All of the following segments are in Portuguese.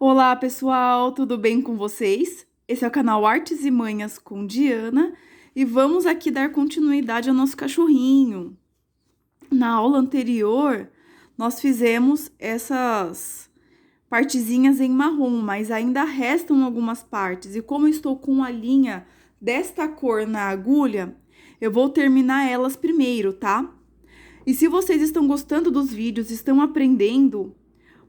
Olá, pessoal, tudo bem com vocês? Esse é o canal Artes e Manhas com Diana e vamos aqui dar continuidade ao nosso cachorrinho. Na aula anterior, nós fizemos essas partezinhas em marrom, mas ainda restam algumas partes e como eu estou com a linha desta cor na agulha, eu vou terminar elas primeiro, tá? E se vocês estão gostando dos vídeos, estão aprendendo,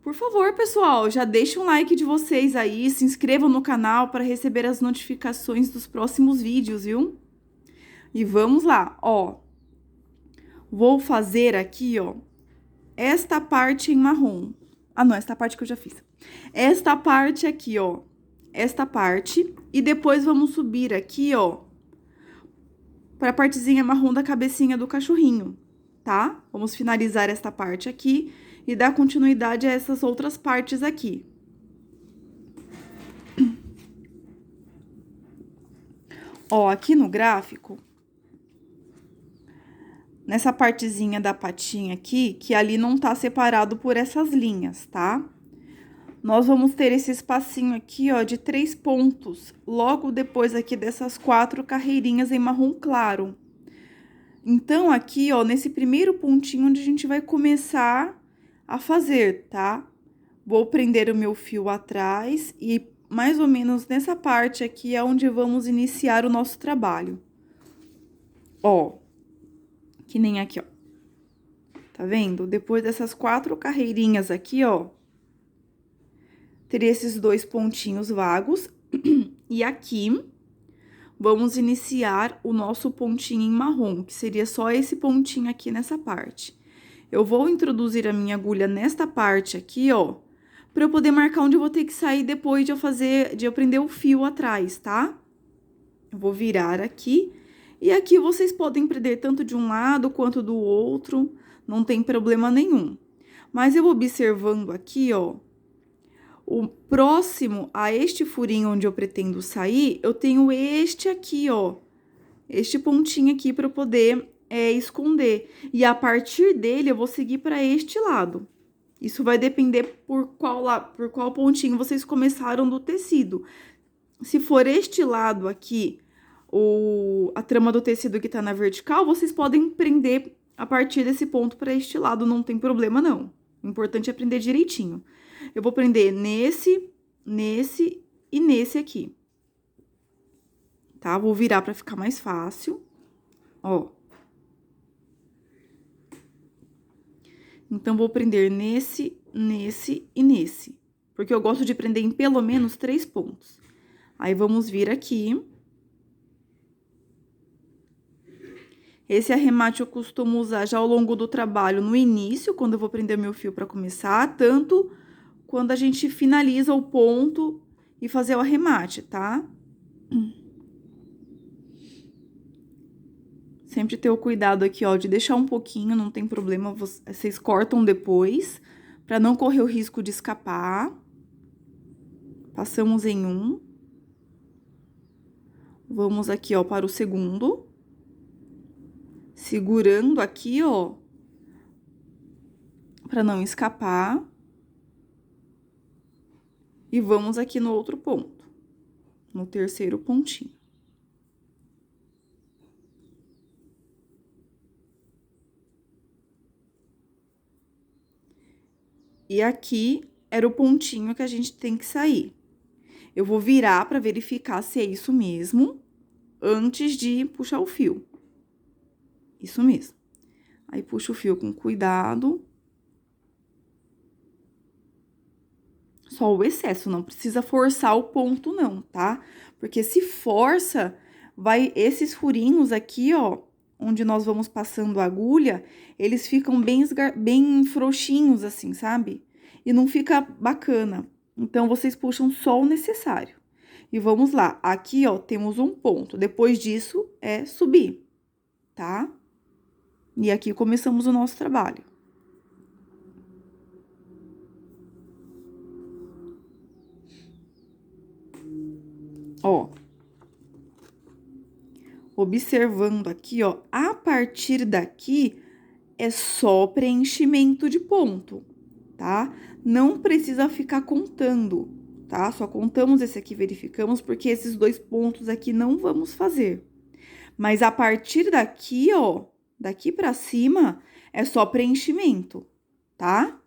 por favor, pessoal, já deixa um like de vocês aí, se inscrevam no canal para receber as notificações dos próximos vídeos, viu? E vamos lá, ó. Vou fazer aqui, ó, esta parte em marrom. Ah, não, esta parte que eu já fiz. Esta parte aqui, ó, esta parte. E depois vamos subir aqui, ó, para a partezinha marrom da cabecinha do cachorrinho, tá? Vamos finalizar esta parte aqui e dar continuidade a essas outras partes aqui. Ó, aqui no gráfico, nessa partezinha da patinha aqui, que ali não tá separado por essas linhas, tá? Nós vamos ter esse espacinho aqui, ó, de 3 pontos, logo depois aqui dessas 4 carreirinhas em marrom claro. Então, aqui, ó, nesse primeiro pontinho onde a gente vai começar a fazer, tá? Vou prender o meu fio atrás e mais ou menos nessa parte aqui é onde vamos iniciar o nosso trabalho. Ó, que nem aqui, ó. Tá vendo? Depois dessas 4 carreirinhas aqui, ó, teria esses 2 pontinhos vagos. E aqui, vamos iniciar o nosso pontinho em marrom, que seria só esse pontinho aqui nessa parte. Eu vou introduzir a minha agulha nesta parte aqui, ó, pra eu poder marcar onde eu vou ter que sair depois de eu prender o fio atrás, tá? Eu vou virar aqui, e aqui vocês podem prender tanto de um lado quanto do outro, não tem problema nenhum. Mas eu observando aqui, ó, o próximo a este furinho onde eu pretendo sair, eu tenho este aqui, ó, este pontinho aqui pra eu poder esconder. E a partir dele, eu vou seguir pra este lado. Isso vai depender por qual pontinho vocês começaram do tecido. Se for este lado aqui, a trama do tecido que tá na vertical, vocês podem prender a partir desse ponto para este lado, não tem problema não. O importante é prender direitinho. Eu vou prender nesse e nesse aqui. Tá? Vou virar para ficar mais fácil. Ó. Então, vou prender nesse e nesse. Porque eu gosto de prender em pelo menos 3 pontos. Aí, vamos vir aqui. Esse arremate eu costumo usar já ao longo do trabalho, no início, quando eu vou prender meu fio para começar, tanto quando a gente finaliza o ponto e fazer o arremate, tá? Sempre ter o cuidado aqui, ó, de deixar um pouquinho, não tem problema, vocês cortam depois, pra não correr o risco de escapar. Passamos em um. Vamos aqui, ó, para o segundo. Segurando aqui, ó, pra não escapar. E vamos aqui no outro ponto, no terceiro pontinho. E aqui era o pontinho que a gente tem que sair. Eu vou virar pra verificar se é isso mesmo, antes de puxar o fio. Isso mesmo. Aí, puxa o fio com cuidado. Só o excesso, não precisa forçar o ponto não, tá? Porque se força, esses furinhos aqui, ó, onde nós vamos passando a agulha, eles ficam bem frouxinhos assim, sabe? E não fica bacana. Então, vocês puxam só o necessário. E vamos lá, aqui, ó, temos um ponto. Depois disso, é subir, tá? E aqui começamos o nosso trabalho. Ó. Observando aqui, ó, a partir daqui é só preenchimento de ponto, tá? Não precisa ficar contando. tá? Só contamos esse aqui, verificamos, porque esses 2 pontos aqui não vamos fazer. Mas a partir daqui, ó, daqui pra cima, é só preenchimento, tá?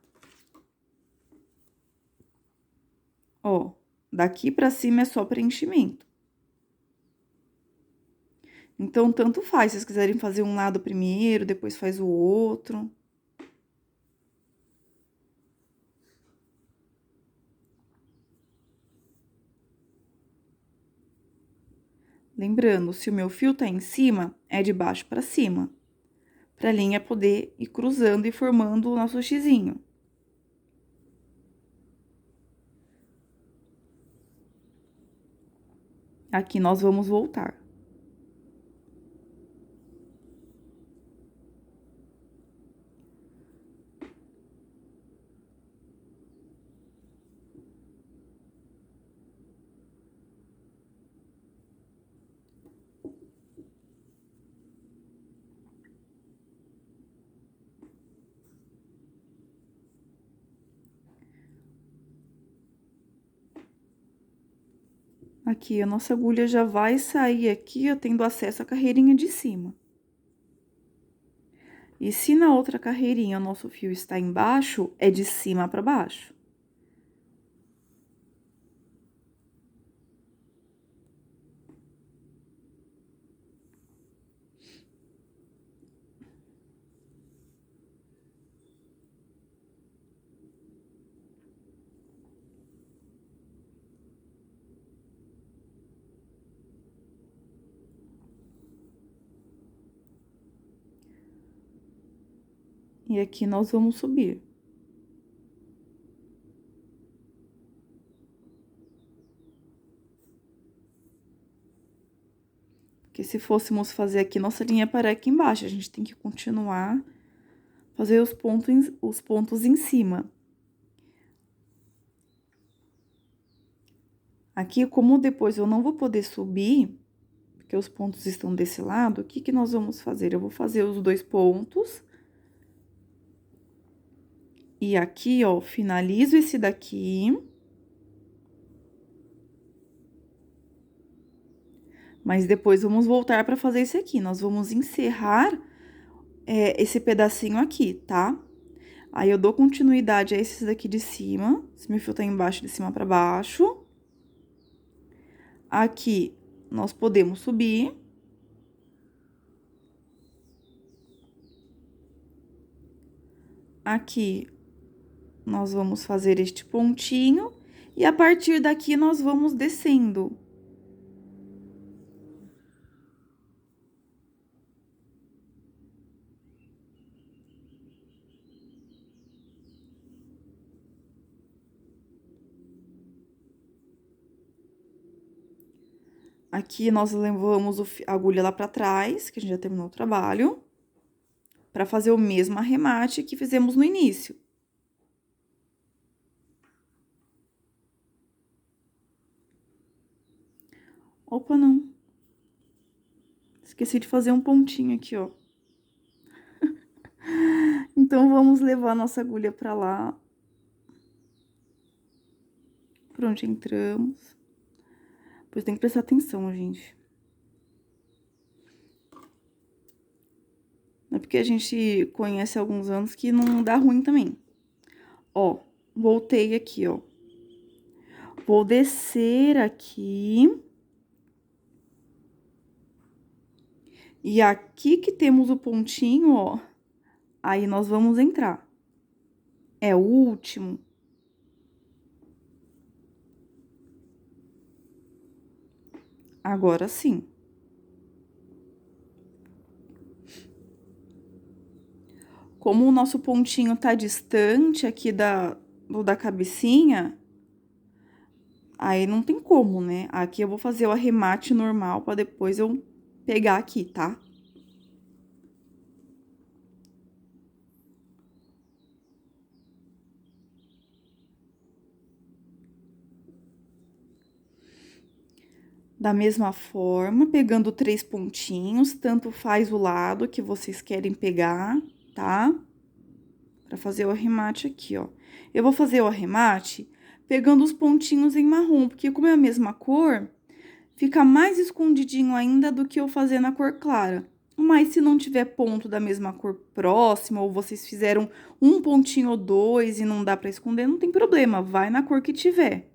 Ó, daqui pra cima é só preenchimento. Então, tanto faz, se vocês quiserem fazer um lado primeiro, depois faz o outro. Lembrando, se o meu fio tá em cima, é de baixo pra cima. Pra linha poder ir cruzando e formando o nosso xizinho. Aqui nós vamos voltar. Aqui, a nossa agulha já vai sair aqui, ó, tendo acesso à carreirinha de cima. E se na outra carreirinha o nosso fio está embaixo, é de cima para baixo. E aqui nós vamos subir. Porque se fôssemos fazer aqui, nossa linha para aqui embaixo, a gente tem que continuar fazer os pontos em cima. Aqui, como depois eu não vou poder subir, porque os pontos estão desse lado, o que que nós vamos fazer? Eu vou fazer os 2 pontos. E aqui, ó, finalizo esse daqui. Mas depois vamos voltar para fazer esse aqui. Nós vamos encerrar esse pedacinho aqui, tá? Aí, eu dou continuidade a esses daqui de cima. Se meu fio tá embaixo, de cima pra baixo. Aqui, nós podemos subir. Aqui, nós vamos fazer este pontinho. E a partir daqui, nós vamos descendo. Aqui, nós levamos a agulha lá pra trás, que a gente já terminou o trabalho, pra fazer o mesmo arremate que fizemos no início. Opa, não. Esqueci de fazer um pontinho aqui, ó. Então, vamos levar a nossa agulha pra lá. Por onde entramos. Pois tem que prestar atenção, gente. Não é porque a gente conhece há alguns anos que não dá ruim também. Ó, voltei aqui, ó. Vou descer aqui. E aqui que temos o pontinho, ó. Aí, nós vamos entrar. É o último. Agora sim. Como o nosso pontinho tá distante aqui da cabecinha, aí não tem como, né? Aqui eu vou fazer o arremate normal pra depois eu pegar aqui, tá? Da mesma forma, pegando 3 pontinhos, tanto faz o lado que vocês querem pegar, tá? Pra fazer o arremate aqui, ó. Eu vou fazer o arremate pegando os pontinhos em marrom, porque como é a mesma cor, fica mais escondidinho ainda do que eu fazer na cor clara. Mas se não tiver ponto da mesma cor próxima, ou vocês fizeram um pontinho ou dois e não dá pra esconder, não tem problema, vai na cor que tiver.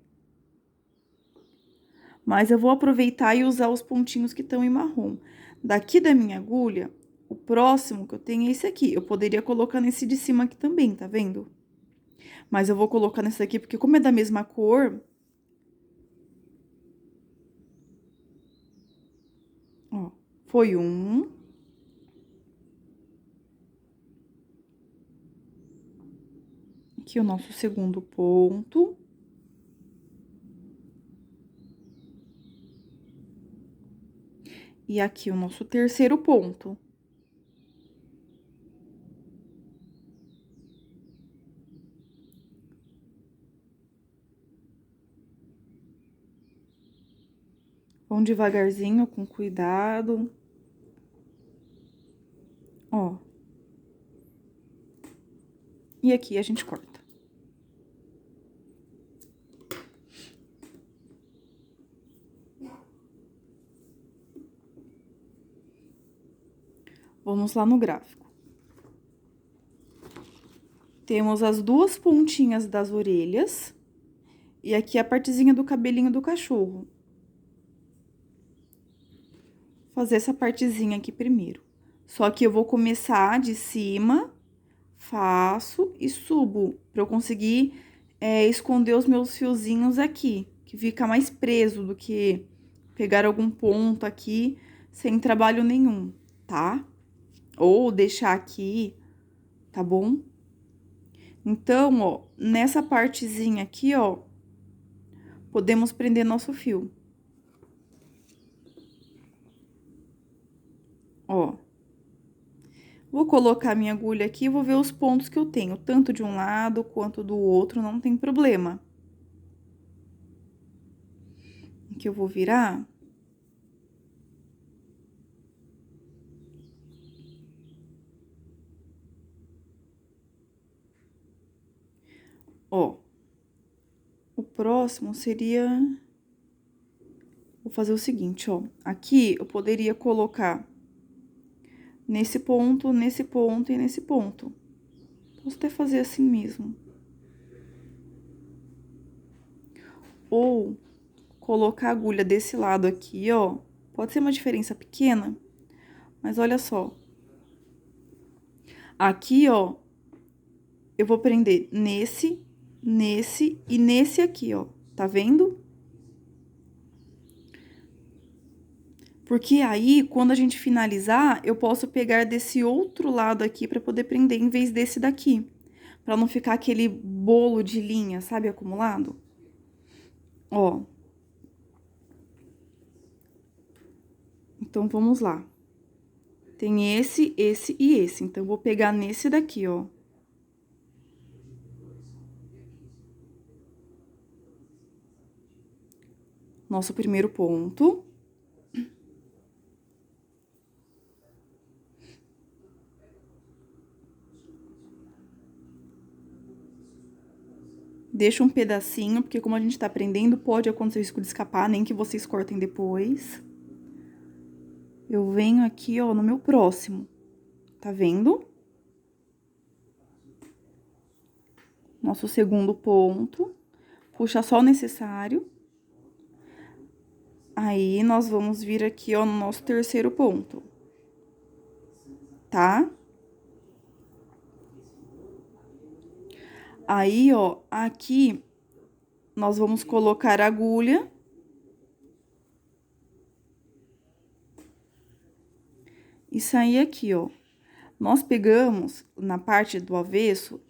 Mas eu vou aproveitar e usar os pontinhos que estão em marrom. Daqui da minha agulha, o próximo que eu tenho é esse aqui. Eu poderia colocar nesse de cima aqui também, tá vendo? Mas eu vou colocar nesse aqui, porque como é da mesma cor... Ó, foi um. Aqui o nosso segundo ponto. E aqui o nosso terceiro ponto. Vão devagarzinho, com cuidado. Ó. E aqui a gente corta. Vamos lá no gráfico. Temos as duas pontinhas das orelhas. E aqui a partezinha do cabelinho do cachorro. Vou fazer essa partezinha aqui primeiro. Só que eu vou começar de cima, faço e subo, pra eu conseguir esconder os meus fiozinhos aqui, que fica mais preso do que pegar algum ponto aqui sem trabalho nenhum, tá? Ou deixar aqui, tá bom? Então, ó, nessa partezinha aqui, ó, podemos prender nosso fio. Ó. Vou colocar minha agulha aqui e vou ver os pontos que eu tenho, tanto de um lado quanto do outro, não tem problema. Aqui eu vou virar. Ó. O próximo seria... Vou fazer o seguinte, ó. Aqui eu poderia colocar nesse ponto e nesse ponto. Posso até fazer assim mesmo. Ou colocar a agulha desse lado aqui, ó. Pode ser uma diferença pequena, mas olha só. Aqui, ó, eu vou prender nesse e nesse aqui, ó. Tá vendo? Porque aí, quando a gente finalizar, eu posso pegar desse outro lado aqui pra poder prender em vez desse daqui. Pra não ficar aquele bolo de linha, sabe, acumulado? Ó. Então, vamos lá. Tem esse e esse. Então, eu vou pegar nesse daqui, ó. Nosso primeiro ponto. Deixa um pedacinho, porque como a gente tá aprendendo, pode acontecer o risco de escapar, nem que vocês cortem depois. Eu venho aqui, ó, no meu próximo. Tá vendo? Nosso segundo ponto. Puxa só o necessário. Aí, nós vamos vir aqui, ó, no nosso terceiro ponto. Tá? Aí, ó, aqui, nós vamos colocar a agulha. E sair aqui, ó. Nós pegamos, na parte do avesso,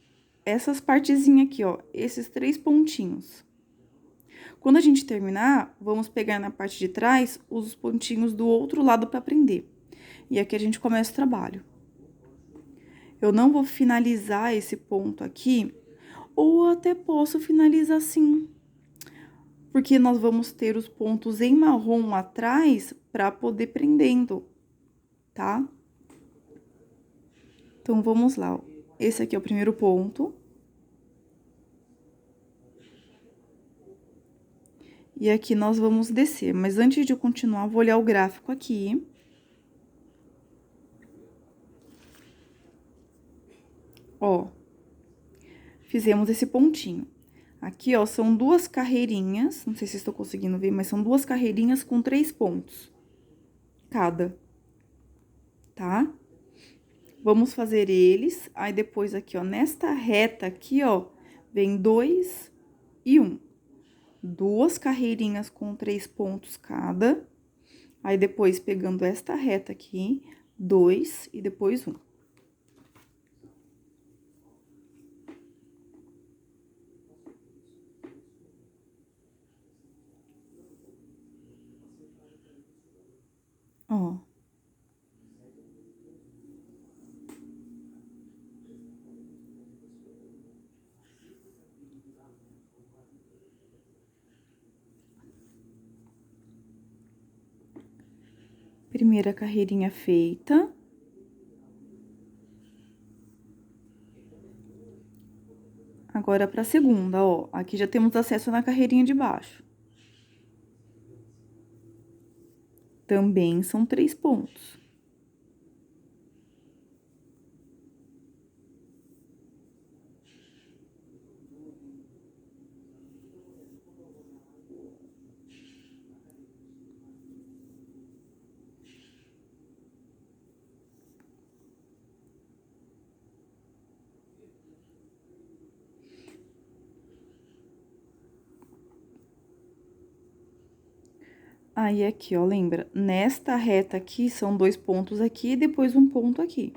essas partezinhas aqui, ó, esses 3 pontinhos. Quando a gente terminar, vamos pegar na parte de trás os pontinhos do outro lado pra prender. E aqui a gente começa o trabalho. Eu não vou finalizar esse ponto aqui, ou até posso finalizar assim. Porque nós vamos ter os pontos em marrom atrás pra poder prendendo, tá? Então, vamos lá, ó. Esse aqui é o primeiro ponto. E aqui nós vamos descer. Mas antes de eu continuar, vou olhar o gráfico aqui. Ó, fizemos esse pontinho. Aqui, ó, são 2 carreirinhas, não sei se estou conseguindo ver, mas são 2 carreirinhas com 3 pontos cada, tá? Vamos fazer eles, aí depois aqui, ó, nesta reta aqui, ó, vem 2 e 1. 2 carreirinhas com 3 pontos cada, aí depois pegando esta reta aqui, 2 e depois 1. Ó. Primeira carreirinha feita. Agora, pra segunda, ó, aqui já temos acesso na carreirinha de baixo. Também são 3 pontos. Aí, aqui, ó, lembra? Nesta reta aqui, são 2 pontos aqui e depois um ponto aqui.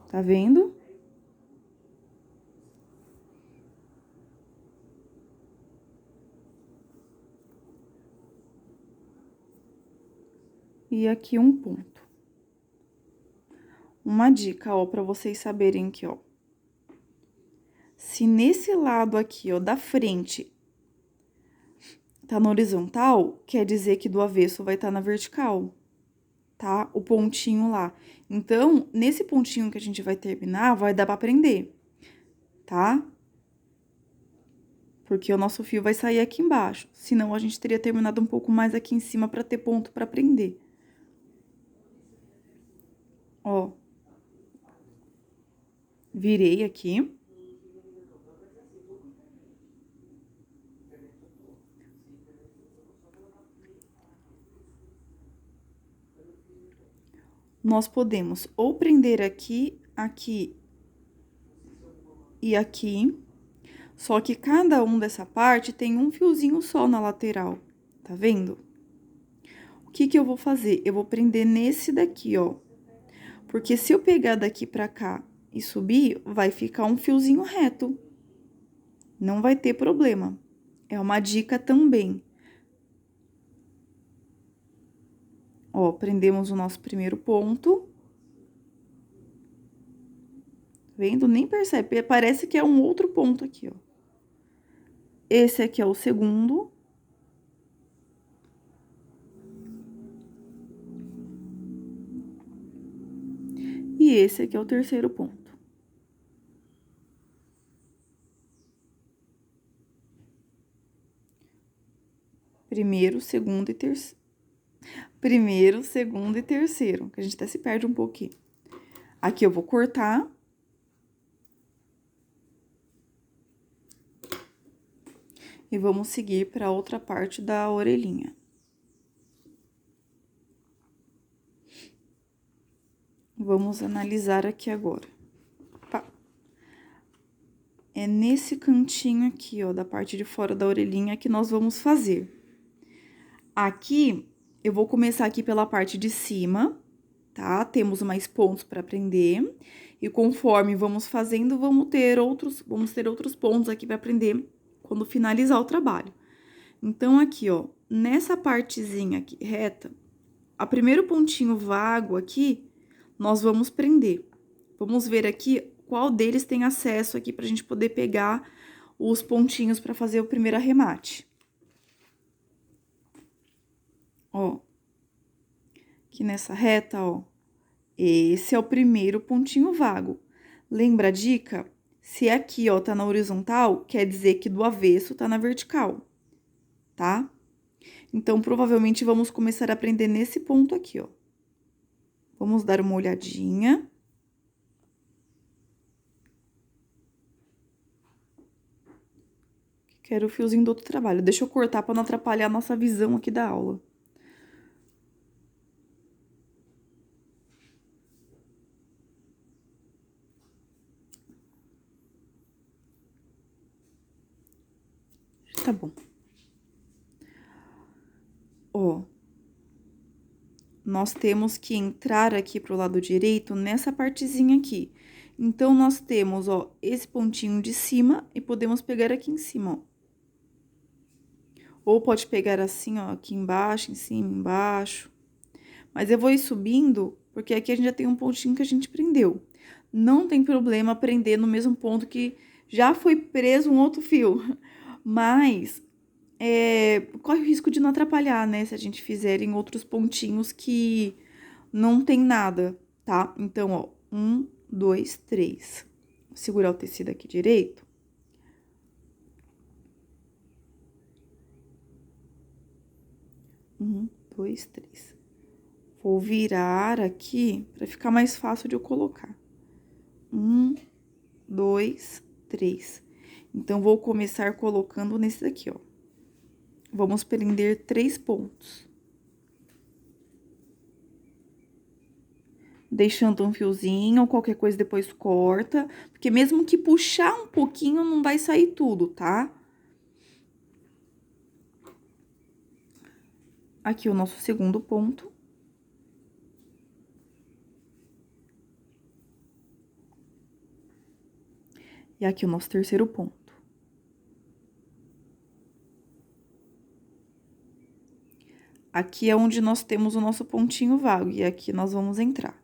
Tá vendo? E aqui um ponto. Uma dica, ó, pra vocês saberem aqui, ó. Se nesse lado aqui, ó, da frente, tá na horizontal, quer dizer que do avesso vai estar na vertical, tá? O pontinho lá. Então, nesse pontinho que a gente vai terminar, vai dar pra prender, tá? Porque o nosso fio vai sair aqui embaixo. Senão, a gente teria terminado um pouco mais aqui em cima pra ter ponto pra prender. Ó. Virei aqui. Nós podemos ou prender aqui, aqui e aqui, só que cada um dessa parte tem um fiozinho só na lateral, tá vendo? O que que eu vou fazer? Eu vou prender nesse daqui, ó. Porque se eu pegar daqui pra cá e subir, vai ficar um fiozinho reto. Não vai ter problema. É uma dica também. Ó, prendemos o nosso primeiro ponto. Vendo? Nem percebe, parece que é um outro ponto aqui, ó. Esse aqui é o segundo. E esse aqui é o terceiro ponto. Primeiro, segundo e terceiro. Primeiro, segundo e terceiro, que a gente até se perde um pouquinho. Aqui eu vou cortar. E vamos seguir para outra parte da orelhinha. Vamos analisar aqui agora. Pá. É nesse cantinho aqui, ó, da parte de fora da orelhinha que nós vamos fazer. Aqui, eu vou começar aqui pela parte de cima, tá? Temos mais pontos para prender. E conforme vamos fazendo, vamos ter outros pontos aqui para prender quando finalizar o trabalho. Então, aqui, ó, nessa partezinha aqui reta, o primeiro pontinho vago aqui, nós vamos prender. Vamos ver aqui qual deles tem acesso aqui pra gente poder pegar os pontinhos pra fazer o primeiro arremate. Ó, aqui nessa reta, ó, esse é o primeiro pontinho vago. Lembra a dica? Se aqui, ó, tá na horizontal, quer dizer que do avesso tá na vertical, tá? Então, provavelmente, vamos começar a aprender nesse ponto aqui, ó. Vamos dar uma olhadinha. Quero o fiozinho do outro trabalho. Deixa eu cortar para não atrapalhar a nossa visão aqui da aula. Tá bom. Ó. Nós temos que entrar aqui pro lado direito nessa partezinha aqui. Então, nós temos, ó, esse pontinho de cima e podemos pegar aqui em cima, ó. Ou pode pegar assim, ó, aqui embaixo, em cima, embaixo. Mas eu vou ir subindo, porque aqui a gente já tem um pontinho que a gente prendeu. Não tem problema prender no mesmo ponto que já foi preso um outro fio. Mas, corre o risco de não atrapalhar, né? Se a gente fizer em outros pontinhos que não tem nada, tá? Então, ó, 1, 2, 3. Vou segurar o tecido aqui direito. 1, 2, 3. Vou virar aqui para ficar mais fácil de eu colocar. 1, 2, 3. Então, vou começar colocando nesse daqui, ó. Vamos prender 3 pontos. Deixando um fiozinho, qualquer coisa depois corta, porque mesmo que puxar um pouquinho, não vai sair tudo, tá? Aqui o nosso segundo ponto. E aqui o nosso terceiro ponto. Aqui é onde nós temos o nosso pontinho vago, e aqui nós vamos entrar.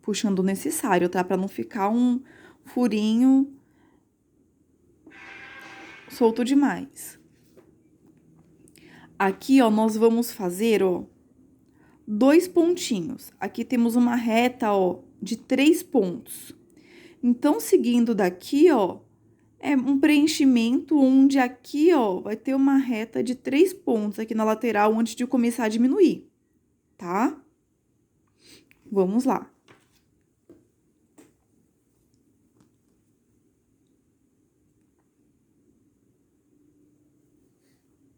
Puxando o necessário, tá? Pra não ficar um furinho solto demais. Aqui, ó, nós vamos fazer, ó, 2 pontinhos. Aqui temos uma reta, ó, de 3 pontos. Então, seguindo daqui, ó, é um preenchimento onde aqui, ó, vai ter uma reta de 3 pontos aqui na lateral antes de começar a diminuir, tá? Vamos lá.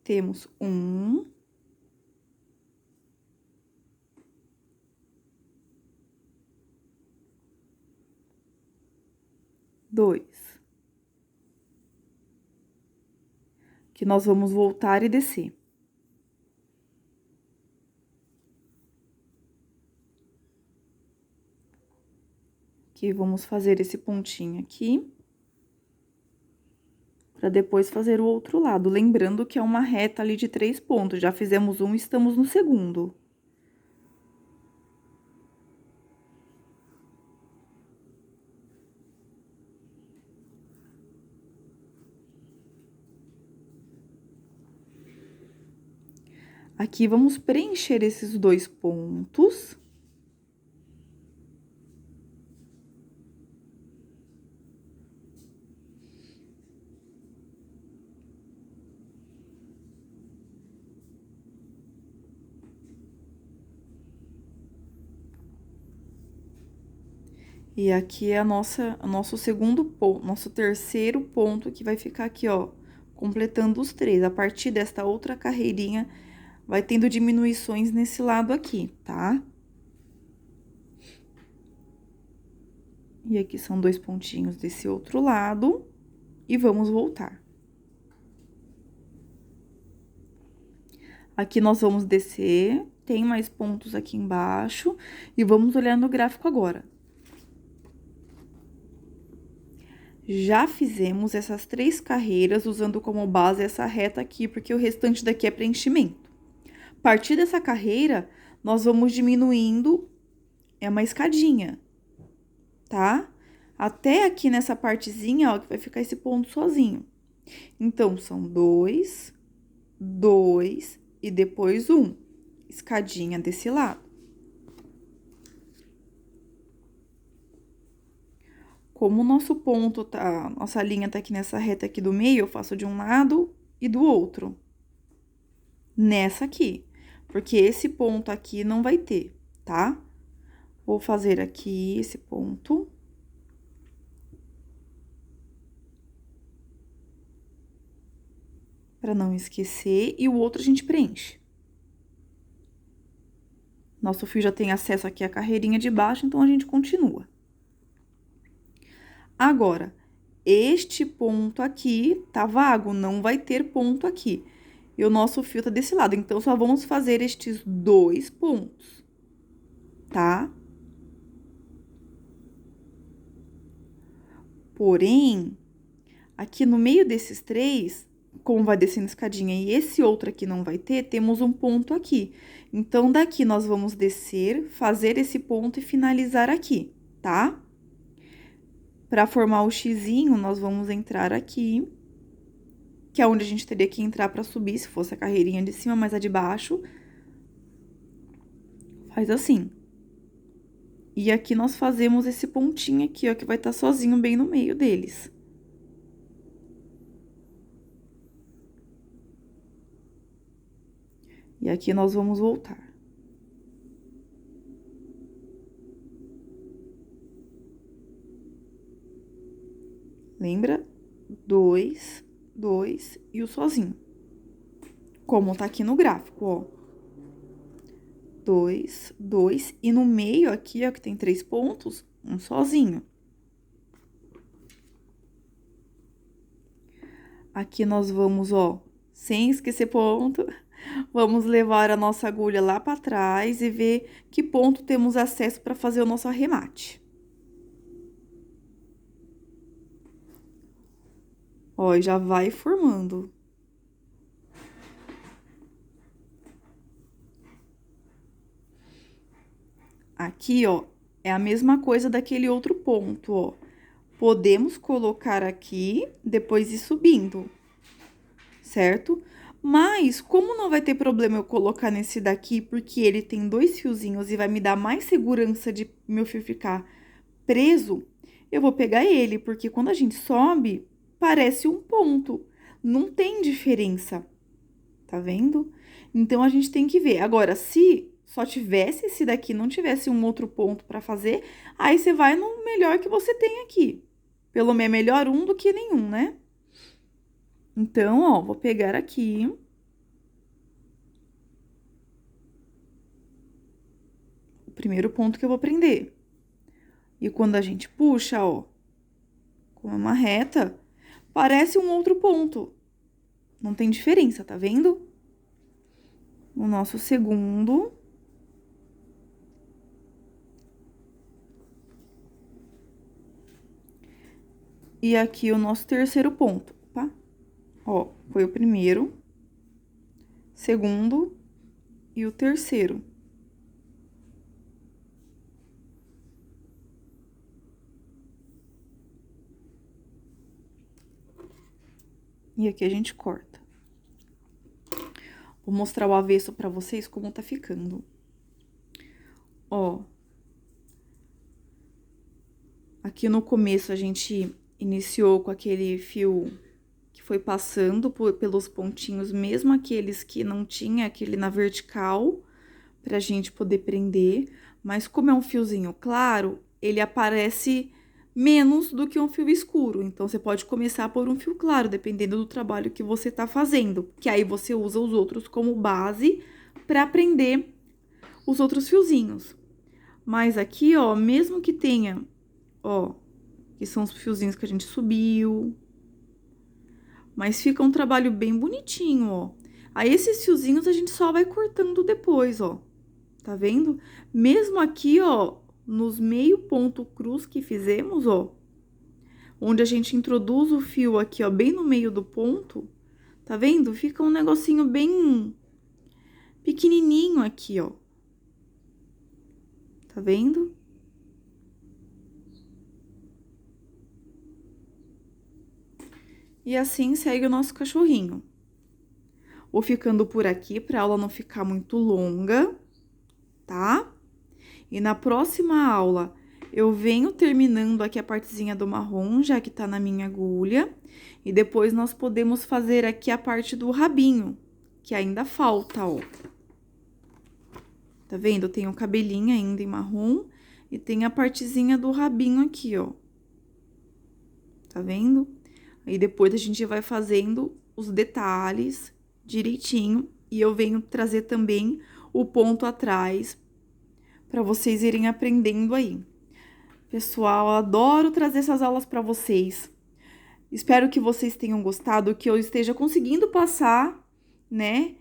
Temos 1, 2. Que nós vamos voltar e descer. Aqui, vamos fazer esse pontinho aqui. Pra depois fazer o outro lado. Lembrando que é uma reta ali de 3 pontos. Já fizemos um, estamos no segundo. Aqui, vamos preencher esses 2 pontos. E aqui é o nosso segundo ponto, nosso terceiro ponto que vai ficar aqui, ó, completando os 3. A partir desta outra carreirinha, vai tendo diminuições nesse lado aqui, tá? E aqui são 2 pontinhos desse outro lado, e vamos voltar. Aqui nós vamos descer, tem mais pontos aqui embaixo, e vamos olhar no gráfico agora. Já fizemos essas 3 carreiras usando como base essa reta aqui, porque o restante daqui é preenchimento. A partir dessa carreira, nós vamos diminuindo, é uma escadinha, tá? Até aqui nessa partezinha, ó, que vai ficar esse ponto sozinho. Então, são 2, 2 e depois 1. Escadinha desse lado. como o nosso ponto tá, nossa linha tá aqui nessa reta aqui do meio, eu faço de um lado e do outro. Nessa aqui, porque esse ponto aqui não vai ter, tá? Vou fazer aqui esse ponto. Pra não esquecer, e o outro a gente preenche. Nosso fio já tem acesso aqui à carreirinha de baixo, então a gente continua. Agora, este ponto aqui tá vago, não vai ter ponto aqui. E o nosso fio tá desse lado, então só vamos fazer estes 2 pontos, tá? Porém, aqui no meio desses 3, como vai descendo escadinha e esse outro aqui não vai ter, temos um ponto aqui. Então, daqui nós vamos descer, fazer esse ponto e finalizar aqui, tá? Para formar o xizinho, nós vamos entrar aqui, que é onde a gente teria que entrar para subir, se fosse a carreirinha de cima, mas a de baixo. Faz assim. E aqui nós fazemos esse pontinho aqui, ó, que vai estar sozinho bem no meio deles. E aqui nós vamos voltar. Lembra? 2, 2 e o sozinho. Como tá aqui no gráfico, ó. 2, 2 e no meio aqui, ó, que tem 3 pontos, um sozinho. Aqui nós vamos, ó, sem esquecer ponto, vamos levar a nossa agulha lá pra trás e ver que ponto temos acesso para fazer o nosso arremate. Ó, e já vai formando. Aqui, ó, é a mesma coisa daquele outro ponto, ó. Podemos colocar aqui, depois ir subindo, certo? Mas, como não vai ter problema eu colocar nesse daqui, porque ele tem 2 fiozinhos e vai me dar mais segurança de meu fio ficar preso, eu vou pegar ele, porque quando a gente sobe, parece um ponto. Não tem diferença, tá vendo? Então, a gente tem que ver. Agora, se só tivesse esse daqui, não tivesse um outro ponto pra fazer, aí você vai no melhor que você tem aqui. Pelo menos é melhor um do que nenhum, né? Então, ó, vou pegar aqui. O primeiro ponto que eu vou prender. E quando a gente puxa, ó, como é uma reta, parece um outro ponto. Não tem diferença, tá vendo? O nosso segundo. E aqui o nosso terceiro ponto, tá? Ó, foi o primeiro, segundo e o terceiro. E aqui a gente corta. Vou mostrar o avesso pra vocês como tá ficando. Ó. Aqui no começo a gente iniciou com aquele fio que foi passando pelos pontinhos, mesmo aqueles que não tinha aquele na vertical, pra gente poder prender. Mas como é um fiozinho claro, ele aparece menos do que um fio escuro. Então, você pode começar por um fio claro, dependendo do trabalho que você tá fazendo. Que aí você usa os outros como base pra prender os outros fiozinhos. Mas aqui, ó, mesmo que tenha, ó, que são os fiozinhos que a gente subiu. Mas fica um trabalho bem bonitinho, ó. Aí, esses fiozinhos a gente só vai cortando depois, ó. Tá vendo? Mesmo aqui, ó, nos meio ponto cruz que fizemos, ó, onde a gente introduz o fio aqui, ó, bem no meio do ponto, tá vendo? Fica um negocinho bem pequenininho aqui, ó. Tá vendo? E assim segue o nosso cachorrinho. Vou ficando por aqui pra aula não ficar muito longa, tá? E na próxima aula eu venho terminando aqui a partezinha do marrom, já que tá na minha agulha. E depois nós podemos fazer aqui a parte do rabinho, que ainda falta, ó. Tá vendo? Eu tenho o cabelinho ainda em marrom e tem a partezinha do rabinho aqui, ó. Tá vendo? Aí depois a gente vai fazendo os detalhes direitinho e eu venho trazer também o ponto atrás para vocês irem aprendendo aí. Pessoal, eu adoro trazer essas aulas para vocês. Espero que vocês tenham gostado, que eu esteja conseguindo passar, né,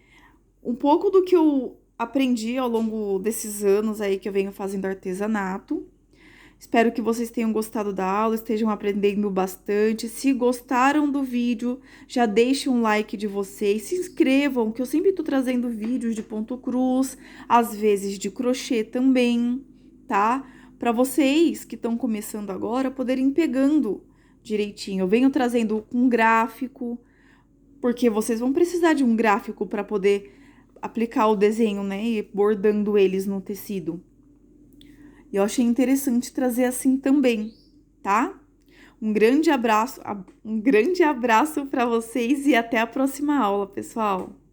um pouco do que eu aprendi ao longo desses anos aí que eu venho fazendo artesanato. Espero que vocês tenham gostado da aula, estejam aprendendo bastante. Se gostaram do vídeo, já deixem um like de vocês, se inscrevam, que eu sempre tô trazendo vídeos de ponto cruz, às vezes de crochê também, tá? Para vocês que estão começando agora, poderem ir pegando direitinho. Eu venho trazendo um gráfico, porque vocês vão precisar de um gráfico para poder aplicar o desenho, né? E bordando eles no tecido. E eu achei interessante trazer assim também, tá? Um grande abraço para vocês e até a próxima aula, pessoal!